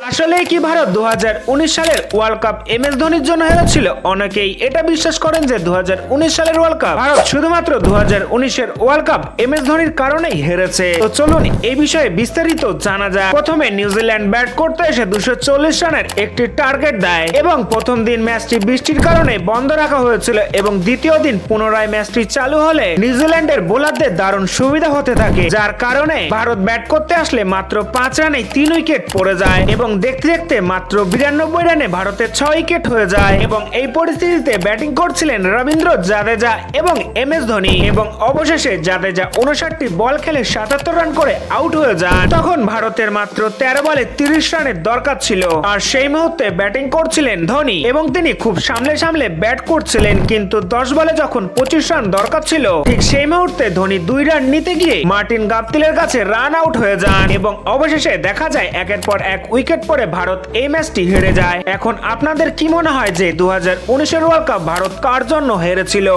আসলে কি ভারত 2019 সালের ওয়ার্ল্ড কাপ এম এস ধোনির জন্য হেরেছিল? অনেকেই এটা বিশ্বাস করেন যে 2019 সালের ওয়ার্ল্ড কাপ ভারত শুধুমাত্র 2019 এর ওয়ার্ল্ড কাপ এম এস ধোনির কারণেই হেরেছে। তো চলুন এই বিষয়ে বিস্তারিত জানা যাক। প্রথমে নিউজিল্যান্ড ব্যাট করতে এসে 240 রানের একটি টার্গেট দেয় এবং প্রথম দিন ম্যাচটি বৃষ্টির কারণে বন্ধ রাখা হয়েছিল এবং দ্বিতীয় দিন পুনরায় ম্যাচটি চালু হলে নিউজিল্যান্ডের বোলারদের দারুণ সুবিধা হতে থাকে, যার কারণে ভারত ব্যাট করতে আসলে মাত্র 5 রানে 3 উইকেট পড়ে যায় এবং দেখতে দেখতে মাত্র 92 রানে ভারতের 6 উইকেট হয়ে যায় এবং এই পরিস্থিতিতে ব্যাটিং করছিলেন রবীন্দ্র জাদেজা এবং এম এস ধোনি এবং অবশেষে জাদেজা 59টি বল খেলে 77 রান করে আউট হয়ে যান। তখন ভারতের মাত্র 13 বলে 30 রানের দরকার ছিল আর সেই মুহূর্তে ব্যাটিং করছিলেন ধোনি এবং তিনি খুব সামলে সামলে ব্যাট করছিলেন, কিন্তু 10 বলে যখন 25 রান দরকার ছিল ঠিক সেই মুহূর্তে ধোনি 2 রান নিতে গিয়ে মার্টিন গাপতিলের কাছে রান আউট হয়ে যান এবং অবশেষে দেখা যায় একের পর এক উইকেট পরে ভারত এই ম্যাচটি হেরে যায়। এখন আপনাদের কি মনে হয় যে 2019 এর ওয়ার্ল্ড কাপ ভারত কার জন্য হেরেছিল?